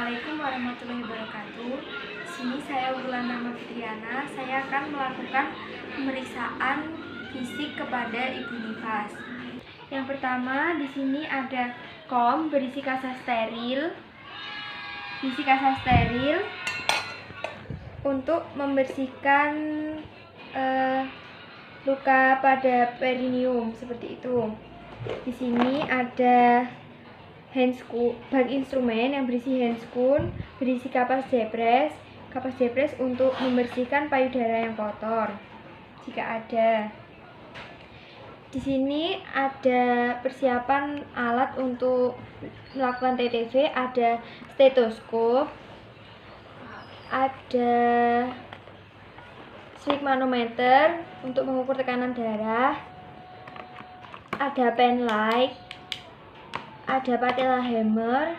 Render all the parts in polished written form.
Assalamualaikum warahmatullahi wabarakatuh. Di sini saya Wulandama Fitriana. Saya akan melakukan pemeriksaan fisik kepada Ibu Nifas. Yang pertama, di sini ada kom berisi kasa steril. Untuk membersihkan luka pada perineum seperti itu. Di sini ada bag instrumen yang berisi handscoon, berisi kapas depres untuk membersihkan payudara yang kotor jika ada. Di sini ada persiapan alat untuk melakukan TTV, ada stetoskop, ada sphygmanometer untuk mengukur tekanan darah, ada pen light, ada patella hammer,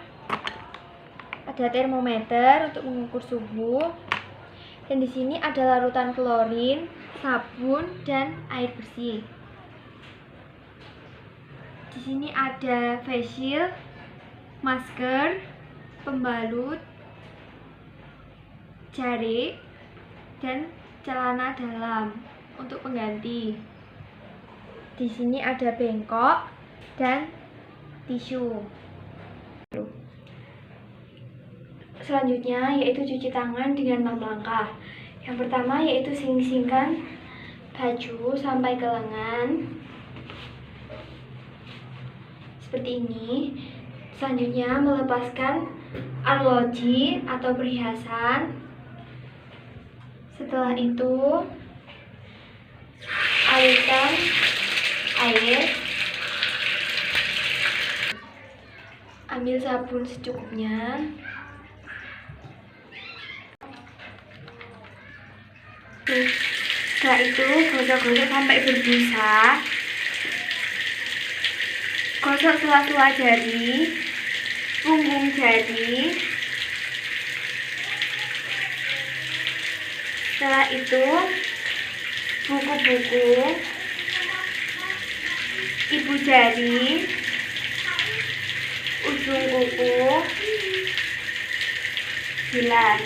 ada termometer untuk mengukur suhu, dan di sini ada larutan klorin, sabun, dan air bersih. Di sini ada face shield, masker, pembalut, jarik, dan celana dalam untuk pengganti. Di sini ada bengkok dan tisu. Selanjutnya yaitu cuci tangan dengan 6 langkah. Yang pertama yaitu sing-singkan baju sampai ke lengan seperti ini. Selanjutnya melepaskan arloji atau perhiasan. Setelah itu alirkan air. Ambil sabun secukupnya. Setelah itu gosok-gosok sampai berbusa. Gosok sela-sela jari, punggung jari. Setelah itu buku-buku, ibu jari, ujung kuku, bilas.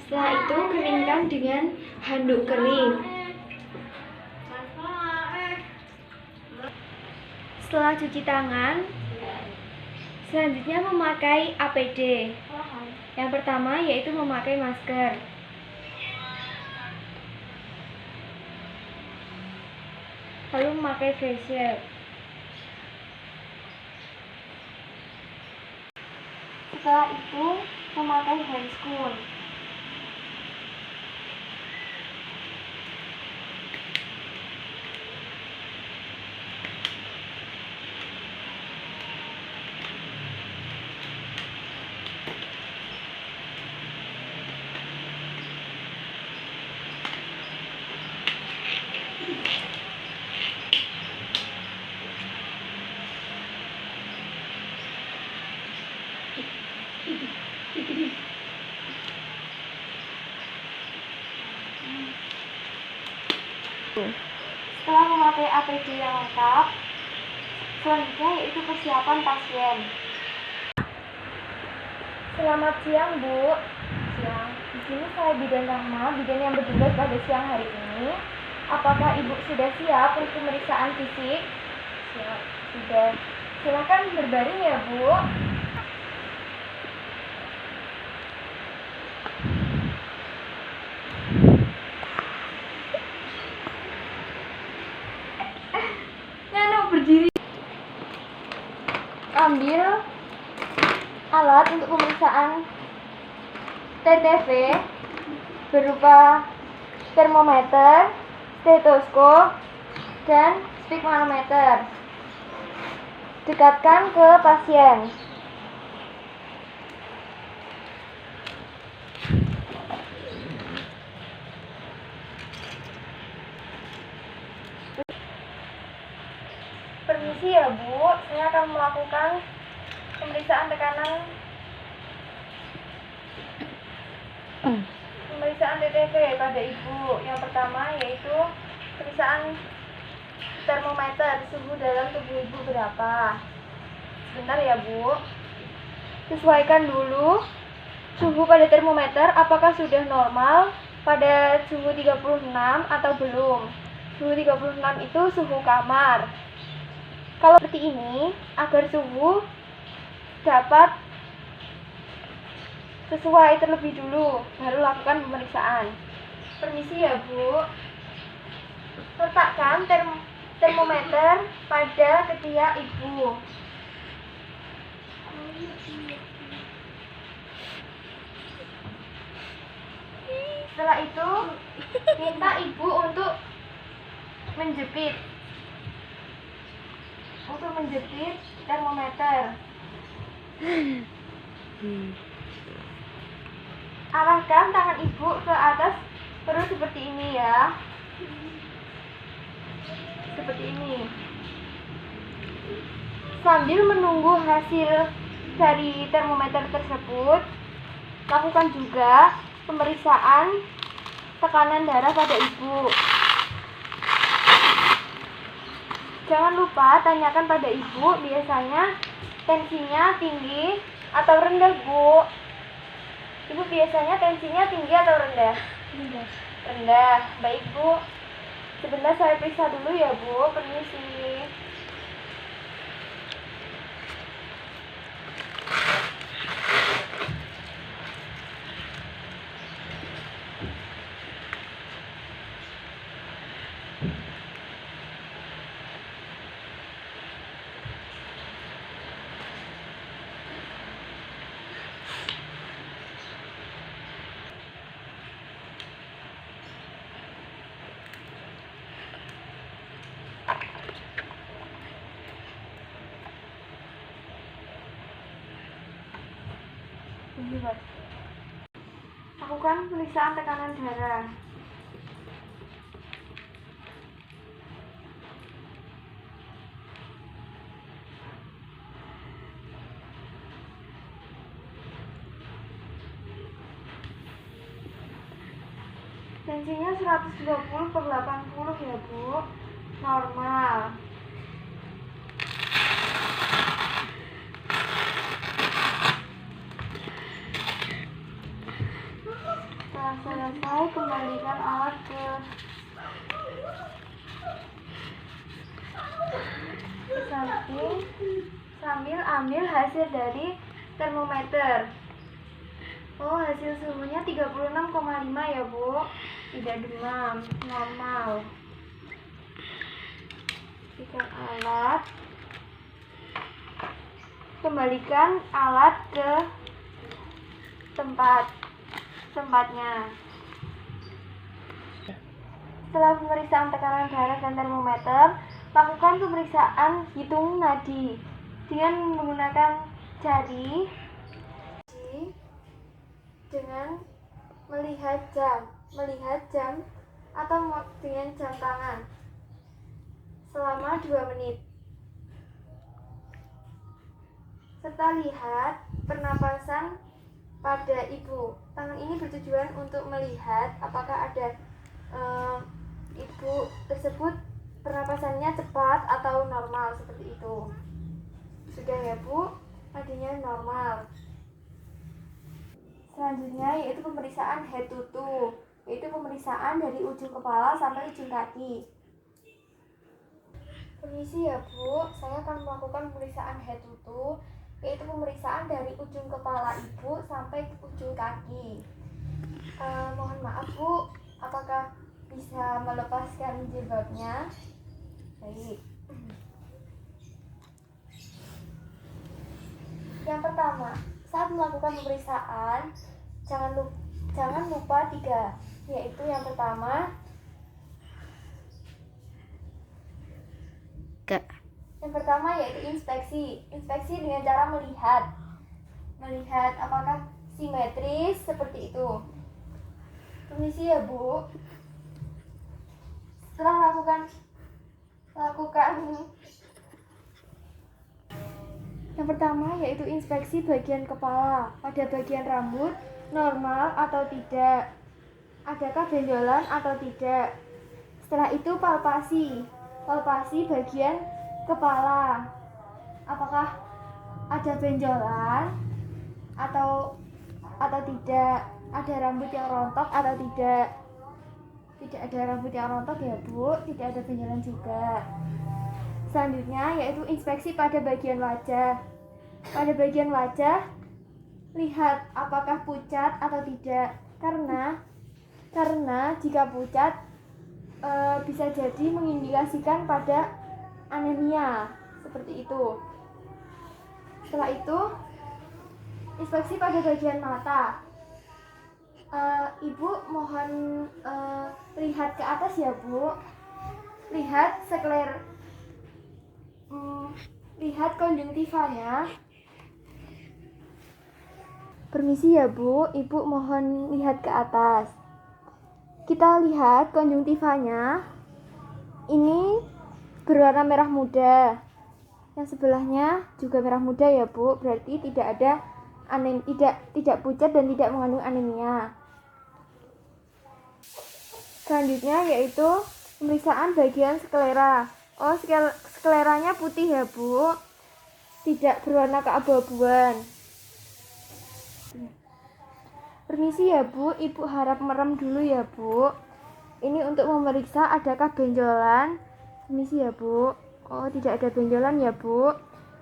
Setelah itu keringkan dengan handuk kering. Setelah cuci tangan, selanjutnya memakai APD. Yang pertama yaitu memakai masker. Lalu memakai face shield. Setelah itu memakai handscoon. Setelah memakai APD yang lengkap, selanjutnya yaitu persiapan pasien. Selamat siang, Bu. Siang. Di sini saya bidan Rahma, bidan yang bertugas pada siang hari ini. Apakah Ibu sudah siap untuk pemeriksaan fisik? Siap. Sudah. Silakan berbaring ya, Bu. Berdiri. Ambil alat untuk pemeriksaan TTV berupa termometer, stetoskop, dan sphygmanometer. Dekatkan ke pasien. Permisi ya, Bu, saya akan melakukan pemeriksaan tekanan Pemeriksaan TTV pada ibu. Yang pertama yaitu pemeriksaan termometer, suhu dalam tubuh ibu berapa. Sebentar ya Bu. Sesuaikan dulu suhu pada termometer apakah sudah normal pada suhu 36 atau belum. Suhu 36 itu suhu kamar. Kalau seperti ini, agar suhu dapat sesuai terlebih dulu, baru lakukan pemeriksaan. Permisi ya Bu. Letakkan termometer pada ketiak ibu. Setelah itu, minta ibu untuk menjepit termometer. Arahkan tangan ibu ke atas terus seperti ini ya. Seperti ini. Sambil menunggu hasil dari termometer tersebut, lakukan juga pemeriksaan tekanan darah pada ibu. Jangan lupa tanyakan pada ibu biasanya tensinya tinggi atau rendah, Bu. Ibu biasanya tensinya tinggi atau rendah? Rendah. Rendah. Baik, Bu. Sebentar saya periksa dulu ya, Bu. Permisi. Lakukan pemeriksaan tekanan darah. Tensinya 120/80 ya, Bu. Normal. Setelah selesai, kembalikan alat ke samping sambil ambil hasil dari termometer. Oh, hasil suhunya 36,5 ya, Bu. Tidak demam, normal. Kembalikan alat. Kembalikan alat ke tempatnya. Setelah pemeriksaan tekanan darah dan termometer, lakukan pemeriksaan hitung nadi dengan menggunakan jari dengan melihat jam atau dengan jam tangan selama 2 menit. Serta lihat pernapasan pada ibu. Tangan ini bertujuan untuk melihat apakah ada ibu tersebut pernapasannya cepat atau normal seperti itu. Sudah ya, Bu? Nadinya normal. Selanjutnya yaitu pemeriksaan head to toe, yaitu pemeriksaan dari ujung kepala sampai ujung kaki. Permisi ya, Bu, saya akan melakukan pemeriksaan head to toe, yaitu pemeriksaan dari ujung kepala ibu sampai ujung kaki. Mohon maaf, Bu, apakah bisa melepaskan jilbabnya? Baik. Yang pertama, saat melakukan pemeriksaan, jangan lupa 3, yaitu yang pertama, yaitu inspeksi dengan cara melihat apakah simetris seperti itu. Permisi ya, Bu. Setelah lakukan yang pertama yaitu inspeksi bagian kepala. Pada bagian rambut normal atau tidak, adakah benjolan atau tidak. Setelah itu palpasi bagian kepala, apakah ada benjolan atau tidak, ada rambut yang rontok atau tidak. Tidak ada rambut yang rontok ya Bu, tidak ada benjolan juga. Selanjutnya yaitu inspeksi pada bagian wajah. Pada bagian wajah, lihat apakah pucat atau tidak. Karena jika pucat bisa jadi mengindikasikan pada anemia, seperti itu. Setelah itu, inspeksi pada bagian mata. Ibu mohon lihat ke atas ya Bu. Lihat konjungtivanya. Permisi ya Bu, Ibu mohon lihat ke atas. Kita lihat konjungtivanya. Ini berwarna merah muda. Yang sebelahnya juga merah muda ya Bu, berarti tidak ada tidak pucat dan tidak mengandung anemia. Selanjutnya yaitu pemeriksaan bagian sklera. Skleranya putih ya Bu, tidak berwarna keabu-abuan. Permisi ya Bu, Ibu harap merem dulu ya Bu. Ini untuk memeriksa adakah benjolan. Permisi ya Bu. Oh, tidak ada benjolan ya Bu.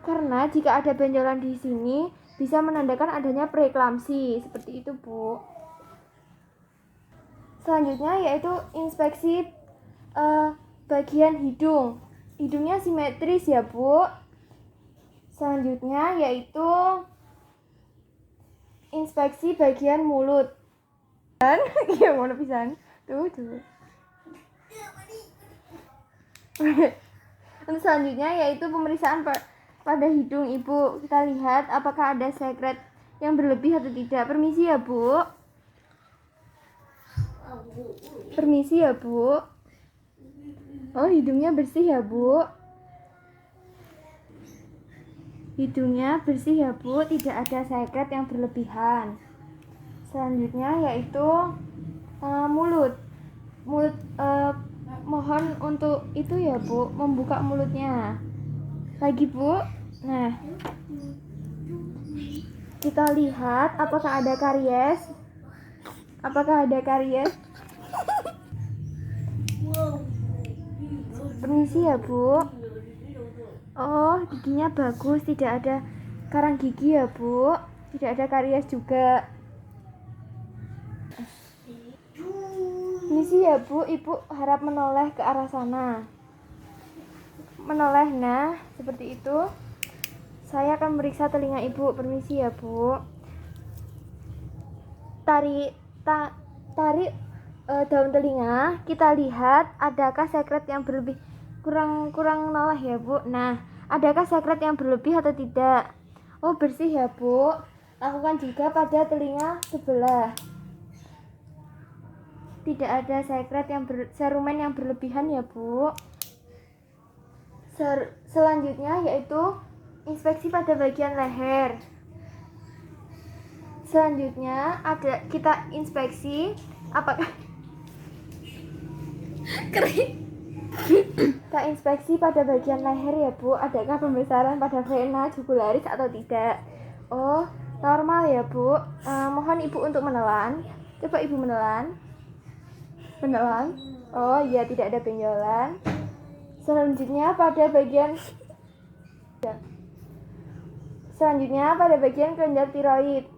Karena jika ada benjolan di sini bisa menandakan adanya preeklamsi, seperti itu Bu. Selanjutnya yaitu inspeksi bagian hidung. Hidungnya simetris ya Bu. Selanjutnya yaitu inspeksi bagian mulut. Iya, mau pisan. Tuh. Untuk selanjutnya yaitu pemeriksaan pada hidung Ibu. Kita lihat apakah ada sekret yang berlebih atau tidak. Permisi ya Bu. Permisi ya Bu. Oh, hidungnya bersih ya Bu. Hidungnya bersih ya Bu, tidak ada sekret yang berlebihan. Selanjutnya yaitu mulut. Mohon untuk itu ya Bu, membuka mulutnya. Lagi Bu. Nah, kita lihat apakah ada karies. Permisi ya Bu. Oh, giginya bagus, tidak ada karang gigi ya Bu, tidak ada karies juga. Permisi ya Bu, Ibu harap menoleh ke arah sana. Menoleh, nah, seperti itu. Saya akan meriksa telinga Ibu. Permisi ya Bu. Tarik daun telinga. Kita lihat adakah sekret yang berlebih. Kurang noleh ya Bu. Nah, adakah sekret yang berlebih atau tidak? Oh, bersih ya Bu. Lakukan juga pada telinga sebelah. Tidak ada sekret serumen yang berlebihan ya Bu. Selanjutnya yaitu inspeksi pada bagian leher. Selanjutnya kita inspeksi apakah kita inspeksi pada bagian leher ya Bu, adakah pembesaran pada vena jugularis atau tidak. Oh, normal ya Bu. Mohon Ibu untuk menelan. Coba Ibu menelan. Oh iya, tidak ada benjolan. Selanjutnya pada bagian kelenjar tiroid.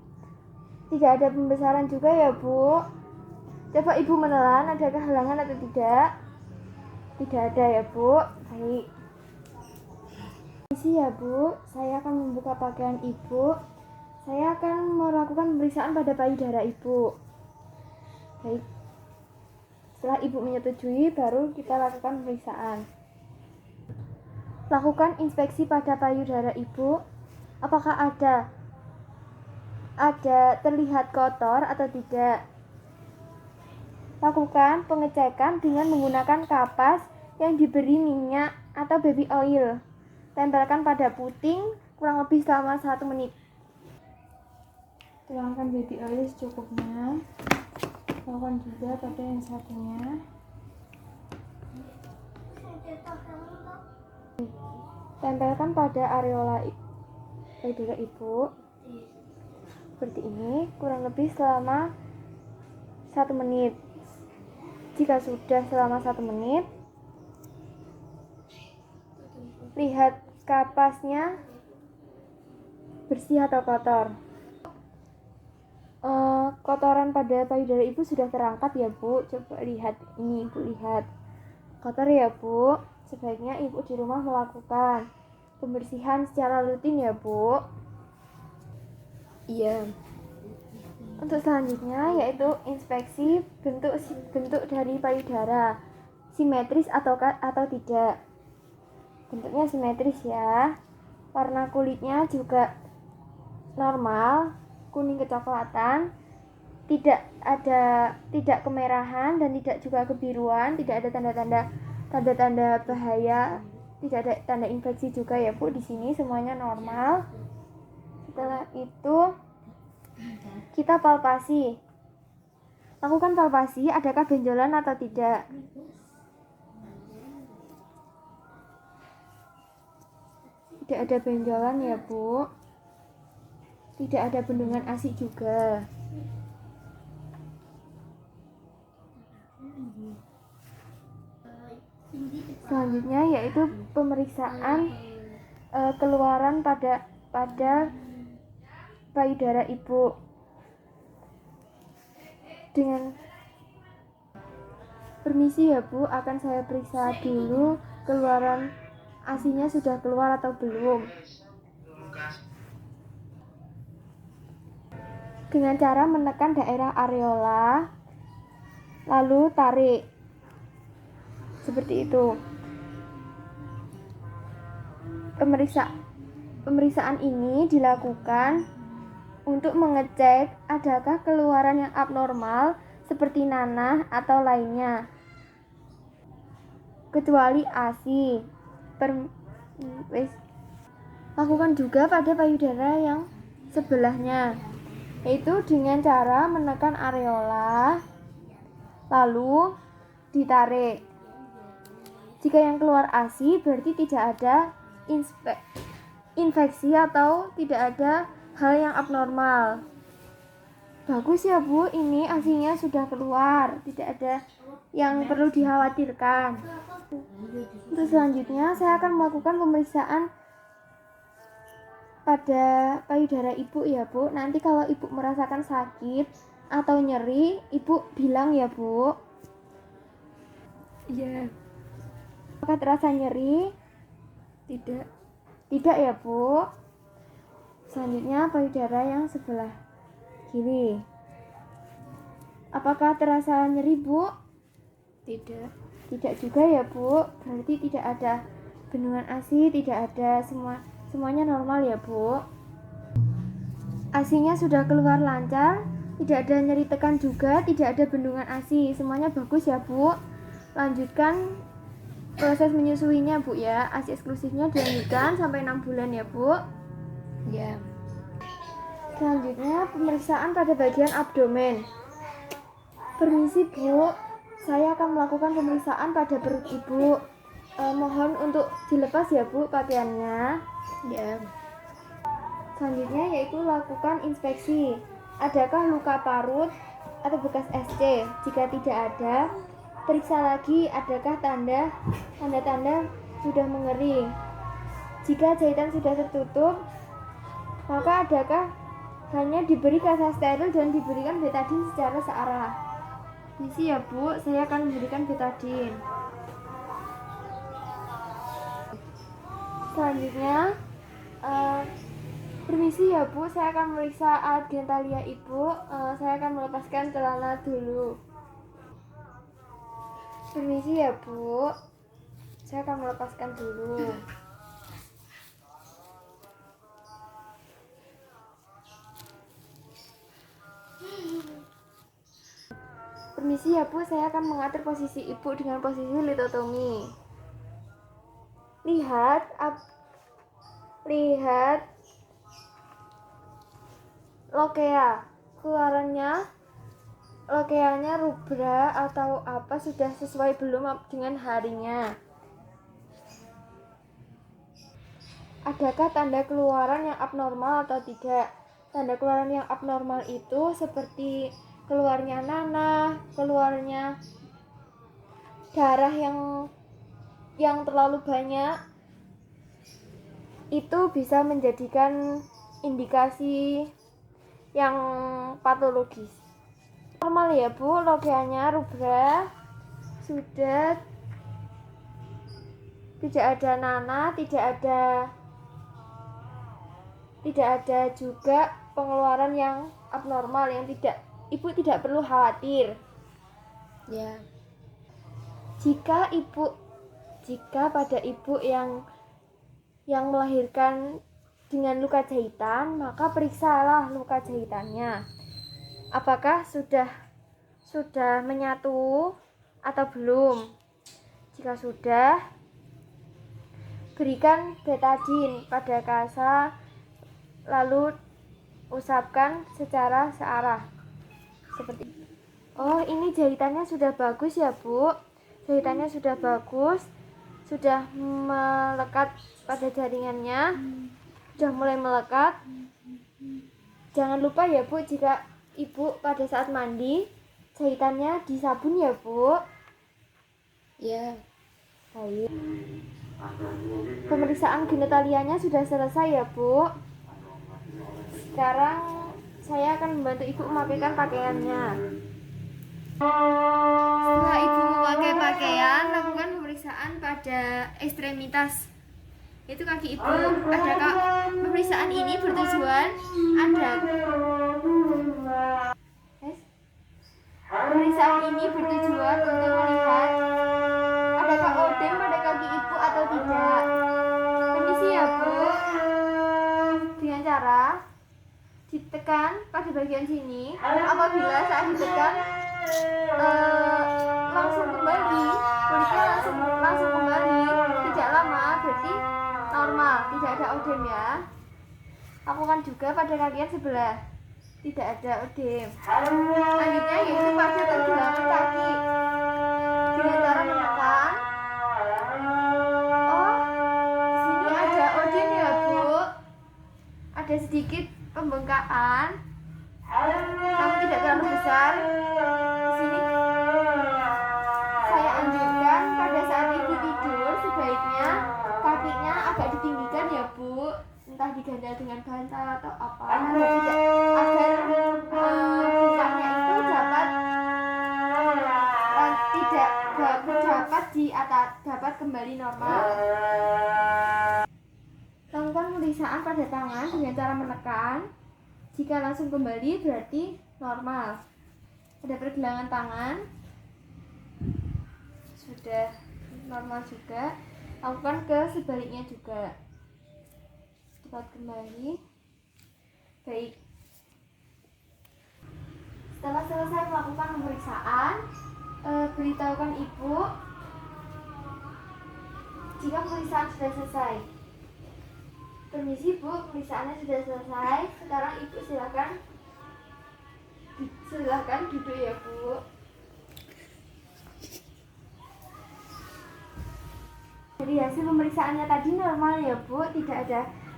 Tidak ada pembesaran juga ya Bu. Coba Ibu menelan, adakah halangan atau tidak? Tidak ada ya Bu. Baik. Permisi ya Bu, saya akan membuka pakaian Ibu. Saya akan melakukan pemeriksaan pada payudara Ibu. Baik. Setelah Ibu menyetujui, baru kita lakukan pemeriksaan. Lakukan inspeksi pada payudara Ibu. Apakah ada terlihat kotor atau tidak. Lakukan pengecekan dengan menggunakan kapas yang diberi minyak atau baby oil. Tempelkan pada puting kurang lebih selama 1 menit. Tuangkan baby oil secukupnya. Lakukan juga pada yang satunya. Tempelkan pada areola payudara ibu seperti ini, kurang lebih selama 1 menit. Jika sudah selama 1 menit, lihat kapasnya bersih atau kotor. Kotoran pada payudara ibu sudah terangkat ya Bu. Coba lihat ini, Ibu lihat kotor ya Bu. Sebaiknya ibu di rumah melakukan pembersihan secara rutin ya Bu. Iya. Untuk selanjutnya yaitu inspeksi bentuk dari payudara, simetris atau tidak. Bentuknya simetris ya. Warna kulitnya juga normal, kuning kecoklatan, tidak kemerahan dan tidak juga kebiruan, tidak ada tanda-tanda bahaya, tidak ada tanda infeksi juga ya Bu. Di sini semuanya normal. Setelah itu kita palpasi. Lakukan palpasi, adakah benjolan atau tidak. Tidak ada benjolan ya Bu. Tidak ada bendungan ASI juga. Selanjutnya yaitu pemeriksaan keluaran pada payudara ibu. Dengan permisi ya Bu, akan saya periksa dulu keluaran ASI-nya sudah keluar atau belum. Dengan cara menekan daerah areola, lalu tarik. Seperti itu. Pemeriksaan ini dilakukan untuk mengecek adakah keluaran yang abnormal seperti nanah atau lainnya, kecuali ASI. Lakukan juga pada payudara yang sebelahnya, yaitu dengan cara menekan areola lalu ditarik. Jika yang keluar ASI berarti tidak ada infeksi atau tidak ada hal yang abnormal. Bagus ya Bu, ini ASI-nya sudah keluar, tidak ada yang perlu dikhawatirkan. Untuk selanjutnya saya akan melakukan pemeriksaan pada payudara ibu ya Bu. Nanti kalau ibu merasakan sakit atau nyeri, ibu bilang ya Bu. Iya. Apakah terasa nyeri? Tidak. Tidak ya Bu. Selanjutnya payudara yang sebelah kiri. Apakah terasa nyeri Bu? Tidak. Tidak juga ya Bu. Berarti tidak ada bendungan ASI, tidak ada semuanya normal ya Bu. ASI-nya sudah keluar lancar, tidak ada nyeri tekan juga, tidak ada bendungan ASI. Semuanya bagus ya Bu. Lanjutkan proses menyusuinya Bu ya. ASI eksklusifnya dilanjutkan sampai 6 bulan ya Bu. Ya. Selanjutnya pemeriksaan pada bagian abdomen. Permisi Bu, saya akan melakukan pemeriksaan pada perut ibu. Mohon untuk dilepas ya Bu pakaiannya. Ya. Selanjutnya yaitu lakukan inspeksi. Adakah luka parut atau bekas SC? Jika tidak ada, periksa lagi adakah tanda-tanda sudah mengering. Jika jahitan sudah tertutup, maka adakah hanya diberi kasa steril dan diberikan betadine secara searah. Misi ya Bu, saya akan memberikan betadine. Selanjutnya permisi ya Bu, saya akan memeriksa alat genitalia ibu. Saya akan melepaskan celana dulu. Permisi ya Bu, saya akan melepaskan dulu. Permisi ya Bu, saya akan mengatur posisi ibu dengan posisi litotomi. Lihat lokea. Lokeanya rubra atau apa sudah sesuai belum dengan harinya? Adakah tanda keluaran yang abnormal atau tidak? Tanda keluaran yang abnormal itu seperti keluarnya nanah, keluarnya darah yang terlalu banyak. Itu bisa menjadikan indikasi yang patologis. Normal ya Bu, lokeanya rubra sudah, tidak ada nanah, tidak ada juga pengeluaran yang abnormal yang ibu tidak perlu khawatir. Ya. Jika pada ibu yang melahirkan dengan luka jahitan, maka periksalah luka jahitannya. Apakah sudah menyatu atau belum? Jika sudah, berikan betadine pada kasa, lalu usapkan secara searah. Seperti ini. Oh, ini jahitannya sudah bagus ya Bu. Jahitannya sudah bagus, sudah melekat pada jaringannya, sudah mulai melekat. Jangan lupa ya Bu, jika ibu pada saat mandi, jahitannya disabun ya Bu. Ya. Baik. Pemeriksaan genitalianya sudah selesai ya Bu. Sekarang saya akan membantu ibu memakaikan pakaiannya. Setelah ibu memakai pakaian, lakukan pemeriksaan pada ekstremitas, itu kaki ibu. Adakah pemeriksaan ini bertujuan pemeriksaan ini bertujuan untuk melihat adakah odem pada kaki ibu atau tidak. Permisi ya Bu. Dengan cara ditekan pada bagian sini. Apabila saat ditekan langsung kembali, kulitnya langsung kembali, tidak lama, berarti normal, tidak ada odem ya. Lakukan juga pada kaki yang sebelah, tidak ada odem. Selanjutnya yaitu pada pergelangan kaki, dengan cara menekan. Oh, di sini ada odem ya Bu, ada sedikit pembengkakan, namun tidak terlalu besar. Di sini saya anjurkan pada saat ibu tidur sebaiknya kakinya agak ditinggikan ya Bu, entah diganjal dengan bantal atau apa, agar bungkaknya itu dapat kembali normal. Lakukan pemeriksaan pada tangan dengan cara menekan. Jika langsung kembali berarti normal. Pada pergelangan tangan sudah normal juga. Lakukan ke sebaliknya juga, dapat kembali. Baik. Setelah selesai melakukan pemeriksaan, beritahukan ibu jika pemeriksaan sudah selesai. Permisi Bu, pemeriksaannya sudah selesai. Sekarang ibu silakan duduk ya Bu. Jadi hasil pemeriksaannya tadi normal ya Bu, tidak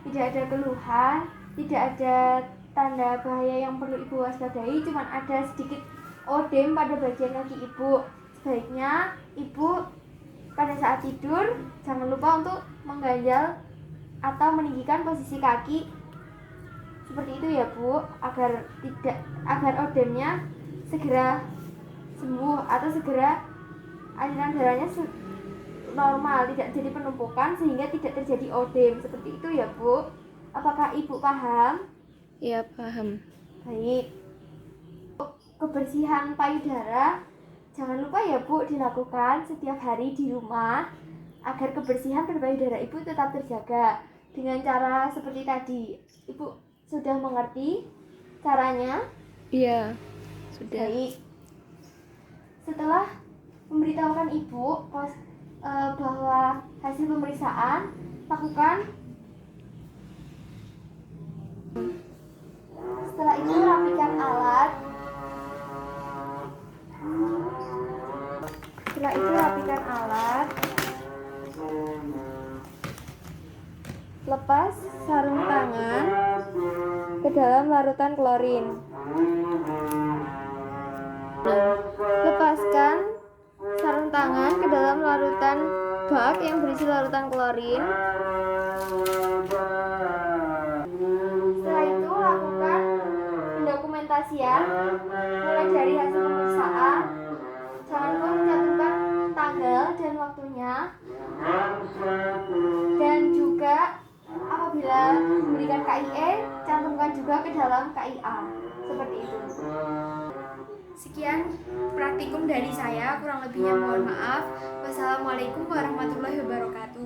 ada keluhan, tidak ada tanda bahaya yang perlu ibu waspadai, cuman ada sedikit odem pada bagian kaki ibu. Sebaiknya ibu pada saat tidur jangan lupa untuk mengganjal atau meninggikan posisi kaki seperti itu ya Bu, agar odemnya segera sembuh atau segera aliran darahnya normal, tidak jadi penumpukan sehingga tidak terjadi odem. Seperti itu ya Bu. Apakah ibu paham? Ya, paham. Baik. Kebersihan payudara jangan lupa ya Bu dilakukan setiap hari di rumah agar kebersihan payudara ibu tetap terjaga dengan cara seperti tadi. Ibu sudah mengerti caranya? Iya, sudah. Baik. Setelah memberitahukan ibu bahwa hasil pemeriksaan, lakukan Setelah itu rapikan alat. Lepas sarung tangan ke dalam larutan klorin. Lepaskan sarung tangan ke dalam larutan bak yang berisi larutan klorin. Setelah itu lakukan pendokumentasian mulai dari hasil pemeriksaan. Jangan lupa mencantumkan tanggal dan waktunya, dan juga apabila memberikan KIE, cantumkan juga ke dalam KIA. Seperti itu. Sekian praktikum dari saya, kurang lebihnya mohon maaf. Wassalamualaikum warahmatullahi wabarakatuh.